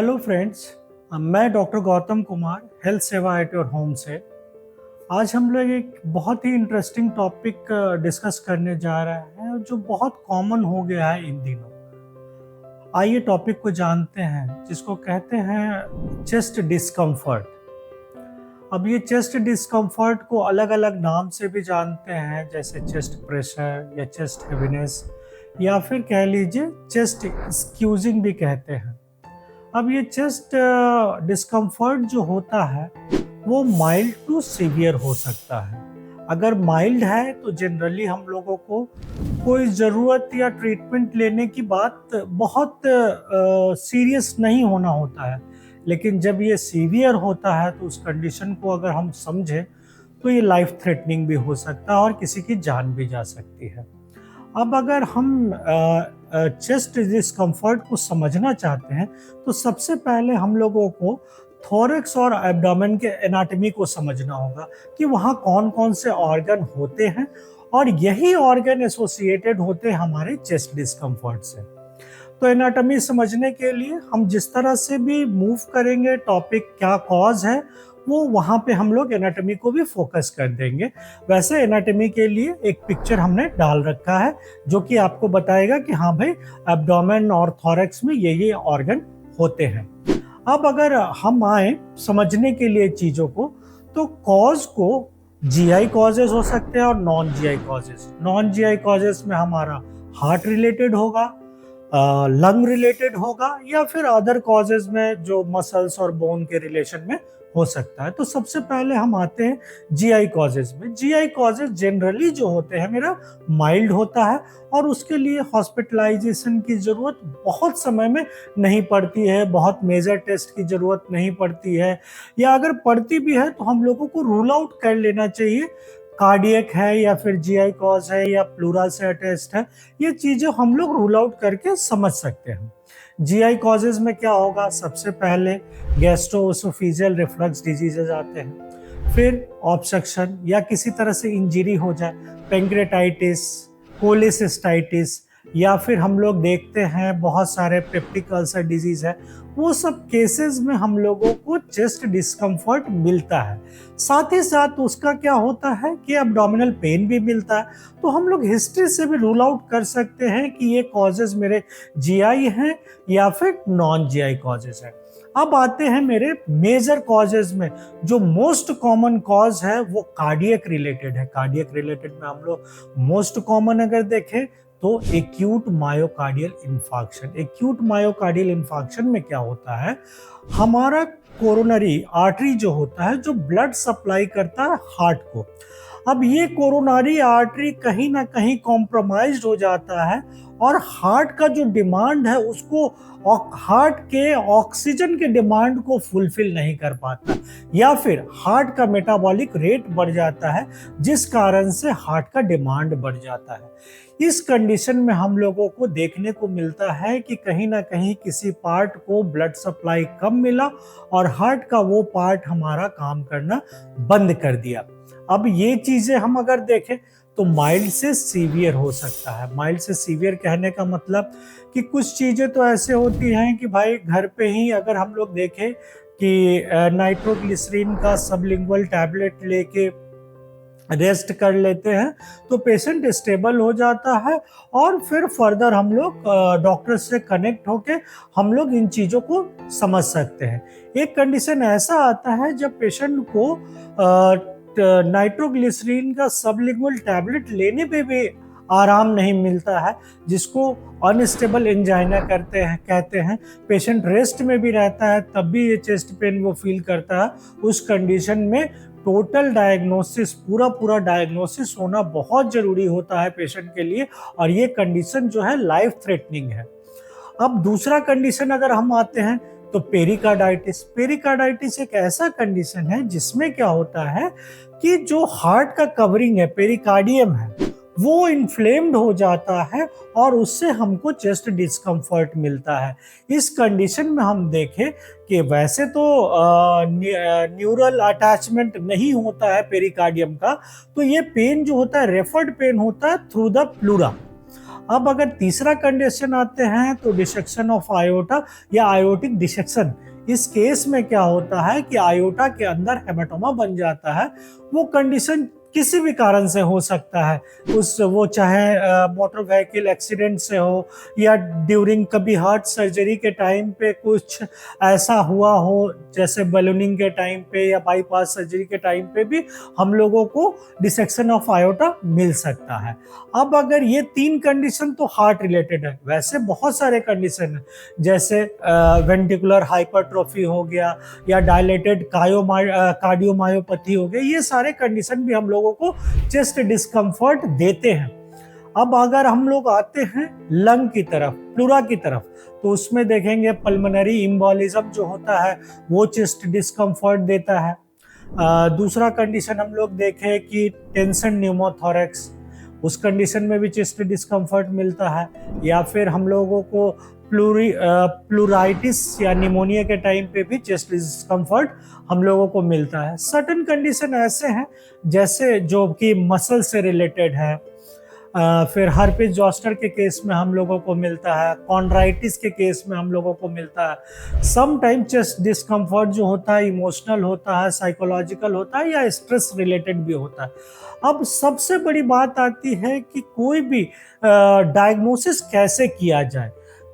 Hello friends. मैं doctor Gautam Kumar health सेवा at your home से आज हम लोग एक बहुत ही इंटरेस्टिंग टॉपिक डिस्कस करने जा रहे हैं जो बहुत कॉमन हो गया है इन दिनों। आइए टॉपिक को जानते हैं जिसको कहते हैं चेस्ट डिस्कम्फर्ट। अब ये चेस्ट डिस्कम्फर्ट को अलग अलग नाम से भी जानते हैं, जैसे चेस्ट प्रेशर या चेस्ट हेवीनेस या फिर कह लीजिए चेस्ट स्क्यूजिंग भी कहते हैं। अब ये चेस्ट डिस्कम्फर्ट जो होता है वो माइल्ड टू सीवियर हो सकता है। अगर माइल्ड है तो जनरली हम लोगों को कोई ज़रूरत या ट्रीटमेंट लेने की बात बहुत सीरियस नहीं होना होता है, लेकिन जब ये सीवियर होता है तो उस कंडीशन को अगर हम समझें तो ये लाइफ थ्रेटनिंग भी हो सकता है और किसी की जान भी जा सकती है। अब अगर हम चेस्ट डिस्कम्फर्ट को समझना चाहते हैं तो सबसे पहले हम लोगों को थोरैक्स और एब्डोमेन के एनाटॉमी को समझना होगा कि वहाँ कौन कौन से ऑर्गन होते हैं और यही ऑर्गन एसोसिएटेड होते हैं हमारे चेस्ट डिस्कम्फर्ट से। तो एनाटॉमी समझने के लिए हम जिस तरह से भी मूव करेंगे, टॉपिक क्या कॉज है वो वहाँ पे हम लोग एनाटॉमी को भी फोकस कर देंगे। वैसे एनाटॉमी के लिए एक पिक्चर हमने डाल रखा है जो कि आपको बताएगा कि हाँ भाई एब्डोमेन और थोरैक्स में ये ऑर्गन होते हैं। अब अगर हम आए समझने के लिए चीज़ों को, तो कॉज को जीआई कॉजेज हो सकते हैं और non GI causes. Non GI causes में हमारा हार्ट रिलेटेड होगा, लंग रिलेटेड होगा या फिर अदर कॉजेज में जो मसल्स और बोन के रिलेशन में हो सकता है। तो सबसे पहले हम आते हैं जीआई कॉजेज में। जीआई कॉजेज जनरली जो होते हैं मेरा माइल्ड होता है और उसके लिए हॉस्पिटलाइजेशन की ज़रूरत बहुत समय में नहीं पड़ती है, बहुत मेजर टेस्ट की ज़रूरत नहीं पड़ती है, या अगर पड़ती भी है तो हम लोगों को रूल आउट कर लेना चाहिए कार्डियक है या फिर जीआई कॉज है या प्लूरल से अटैच्ड है। ये चीज़ें हम लोग रूल आउट करके समझ सकते हैं। जीआई कॉजेज में क्या होगा, सबसे पहले गैस्ट्रोएसोफेजियल रिफ्लक्स डिजीजेज आते हैं, फिर ऑब्स्ट्रक्शन या किसी तरह से इंजरी हो जाए, पैंक्रेटाइटिस, कोलेसिस्टाइटिस, या फिर हम लोग देखते हैं बहुत सारे पेप्टिक अल्सर डिजीज है। वो सब केसेस में हम लोगों को चेस्ट डिस्कम्फर्ट मिलता है। साथ ही साथ उसका क्या होता है कि एब्डोमिनल पेन भी मिलता है। तो हम लोग हिस्ट्री से भी रूल आउट कर सकते हैं कि ये कॉजेज मेरे जीआई हैं या फिर नॉन जीआई कॉजेज हैं। अब आते हैं मेरे मेजर कॉजेज में। जो मोस्ट कॉमन कॉज है वो कार्डियक रिलेटेड है। कार्डियक रिलेटेड में हम लोग मोस्ट कॉमन अगर देखें तो acute myocardial infarction. Acute myocardial infarction में क्या होता है, हमारा कोरोनरी आर्टरी जो होता है जो ब्लड सप्लाई करता है हार्ट को, अब ये कोरोनरी आर्टरी कहीं ना कहीं कॉम्प्रोमाइज्ड हो जाता है और हार्ट का जो डिमांड है उसको, हार्ट के ऑक्सीजन के डिमांड को फुलफिल नहीं कर पाता, या फिर हार्ट का मेटाबॉलिक रेट बढ़ जाता है जिस कारण से हार्ट का डिमांड बढ़ जाता है। इस कंडीशन में हम लोगों को देखने को मिलता है कि कहीं ना कहीं किसी पार्ट को ब्लड सप्लाई कम मिला और हार्ट का वो पार्ट हमारा काम करना बंद कर दिया। अब ये चीजें हम अगर देखें तो माइल्ड से सीवियर हो सकता है। माइल्ड से सीवियर कहने का मतलब कि कुछ चीजें तो ऐसे होती हैं कि भाई घर पे ही अगर हम लोग देखें कि नाइट्रोग्लिसरीन का सबलिंगुअल टैबलेट लेके रेस्ट कर लेते हैं तो पेशेंट स्टेबल हो जाता है और फिर फर्दर हम लोग डॉक्टर से कनेक्ट होके हम लोग इन चीज़ों को समझ सकते हैं। एक कंडीशन ऐसा आता है जब पेशेंट को नाइट्रोग्लिसरीन का सबलिंगुअल टैबलेट लेने पे भी आराम नहीं मिलता है, जिसको अनस्टेबल एंजाइना कहते हैं। पेशेंट रेस्ट में भी रहता है तब भी ये चेस्ट पेन वो फील करता है। उस कंडीशन में टोटल डायग्नोसिस, पूरा डायग्नोसिस होना बहुत ज़रूरी होता है पेशेंट के लिए, और ये कंडीशन जो है लाइफ थ्रेटनिंग है। अब दूसरा कंडीशन अगर हम आते हैं तो पेरिकार्डाइटिस। पेरिकार्डाइटिस एक ऐसा कंडीशन है जिसमें क्या होता है कि जो हार्ट का कवरिंग है, पेरिकार्डियम है, वो इन्फ्लेम्ड हो जाता है और उससे हमको चेस्ट डिस्कम्फर्ट मिलता है। इस कंडीशन में हम देखें कि वैसे तो न्यूरल अटैचमेंट नहीं होता है पेरिकार्डियम का, तो ये पेन जो होता है रेफर्ड पेन होता है थ्रू द प्लूरा। अब अगर तीसरा कंडीशन आते हैं तो डिसेक्शन ऑफ आयोटा या आयोटिक डिसेक्शन। इस केस में क्या होता है कि आयोटा के अंदर हेमाटोमा बन जाता है। वो कंडीशन किसी भी कारण से हो सकता है, वो चाहे मोटर व्हीकल एक्सीडेंट से हो या ड्यूरिंग कभी हार्ट सर्जरी के टाइम पे कुछ ऐसा हुआ हो, जैसे बलूनिंग के टाइम पे या बाईपास सर्जरी के टाइम पे भी हम लोगों को डिसेक्शन ऑफ आयोटा मिल सकता है। अब अगर ये 3 कंडीशन तो हार्ट रिलेटेड है, वैसे बहुत सारे कंडीशन है, जैसे वेंटिकुलर हाइपरट्रोफी हो गया या डायलेटेड कार्डियोमायोपैथी हो गया। ये सारे कंडीशन भी हम लोगों को चेस्ट डिस्कम्फर्ट देते हैं। अब अगर हम लोग आते हैं लंग की तरफ, प्लूरा की तरफ, तो उसमें देखेंगे पल्मोनरी इम्बोलिज्म जो होता है वो चेस्ट डिस्कम्फर्ट देता है। दूसरा कंडीशन हम लोग देखें कि टेंशन न्यूमोथोरैक्स, उस कंडीशन में भी चेस्ट डिस्कम्फर्ट मिलता है। या फिर हम लोगों को प्लूराइटिस या निमोनिया के टाइम पे भी चेस्ट डिस्कम्फर्ट हम लोगों को मिलता है। सर्टेन कंडीशन ऐसे हैं जैसे जो कि मसल से रिलेटेड है, फिर हर्पिस जोस्टर के केस में हम लोगों को मिलता है, कॉन्ड्राइटिस के केस में हम लोगों को मिलता है। सम टाइम चेस्ट डिस्कम्फर्ट जो होता है इमोशनल होता है, साइकोलॉजिकल होता है या स्ट्रेस रिलेटेड भी होता है। अब सबसे बड़ी बात आती है कि कोई भी डायग्नोसिस कैसे किया जाए।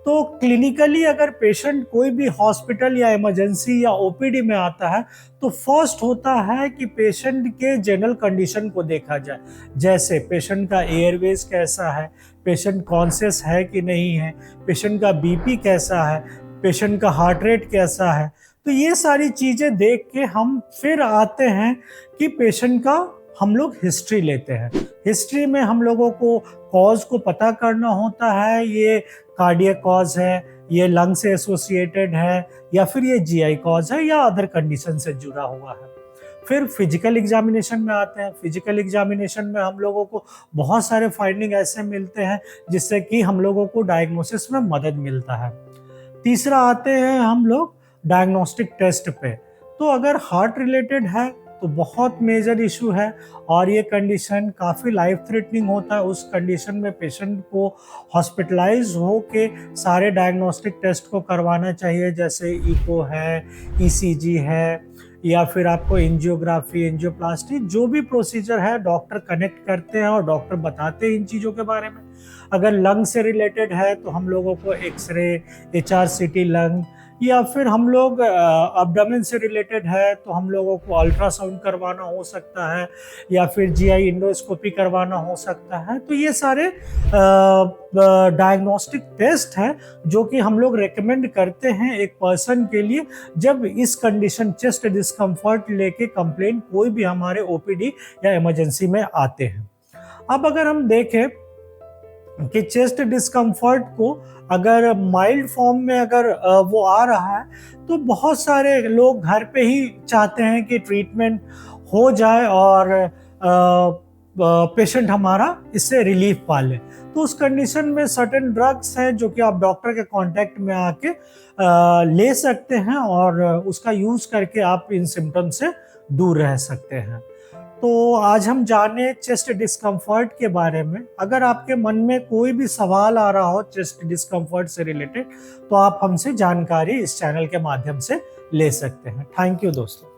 तो क्लिनिकली अगर पेशेंट कोई भी हॉस्पिटल या इमरजेंसी या ओपीडी में आता है तो फर्स्ट होता है कि पेशेंट के जनरल कंडीशन को देखा जाए, जैसे पेशेंट का एयरवेज कैसा है, पेशेंट कॉन्शियस है कि नहीं है, पेशेंट का बीपी कैसा है, पेशेंट का हार्ट रेट कैसा है। तो ये सारी चीज़ें देख के हम फिर आते हैं कि पेशेंट का हम लोग हिस्ट्री लेते हैं। हिस्ट्री में हम लोगों को कॉज को पता करना होता है, ये कार्डियक कॉज है, ये लंग से एसोसिएटेड है या फिर ये जीआई कॉज है या अदर कंडीशन से जुड़ा हुआ है। फिर फिजिकल एग्जामिनेशन में आते हैं। फिजिकल एग्जामिनेशन में हम लोगों को बहुत सारे फाइंडिंग ऐसे मिलते हैं जिससे कि हम लोगों को डायग्नोसिस में मदद मिलता है। तीसरा आते हैं हम लोग डायग्नोस्टिक टेस्ट पे। तो अगर हार्ट रिलेटेड है तो बहुत मेजर इशू है और ये कंडीशन काफ़ी लाइफ थ्रेटनिंग होता है। उस कंडीशन में पेशेंट को हॉस्पिटलाइज हो के सारे डायग्नोस्टिक टेस्ट को करवाना चाहिए, जैसे इको है, ईसीजी है या फिर आपको एंजियोग्राफी, एंजियोप्लास्टी, जो भी प्रोसीजर है डॉक्टर कनेक्ट करते हैं और डॉक्टर बताते हैं इन चीज़ों के बारे में। अगर लंग से रिलेटेड है तो हम लोगों को एक्सरे, HRCT लंग, या फिर हम लोग अब्डोमेन से रिलेटेड है तो हम लोगों को अल्ट्रासाउंड करवाना हो सकता है या फिर जीआई इंडोस्कोपी करवाना हो सकता है। तो ये सारे डायग्नोस्टिक टेस्ट हैं जो कि हम लोग रेकमेंड करते हैं एक पर्सन के लिए जब इस कंडीशन चेस्ट डिस्कम्फर्ट लेके कंप्लेंट कोई भी हमारे ओपीडी या इमरजेंसी में आते हैं। अब अगर हम देखें कि चेस्ट डिस्कम्फर्ट को अगर माइल्ड फॉर्म में अगर वो आ रहा है तो बहुत सारे लोग घर पे ही चाहते हैं कि ट्रीटमेंट हो जाए और पेशेंट हमारा इससे रिलीफ पा ले। तो उस कंडीशन में सर्टेन ड्रग्स हैं जो कि आप डॉक्टर के कांटेक्ट में आके ले सकते हैं और उसका यूज़ करके आप इन सिम्टम से दूर रह सकते हैं। तो आज हम जाने चेस्ट डिस्कम्फर्ट के बारे में। अगर आपके मन में कोई भी सवाल आ रहा हो चेस्ट डिस्कम्फर्ट से रिलेटेड तो आप हमसे जानकारी इस चैनल के माध्यम से ले सकते हैं। थैंक यू दोस्तों।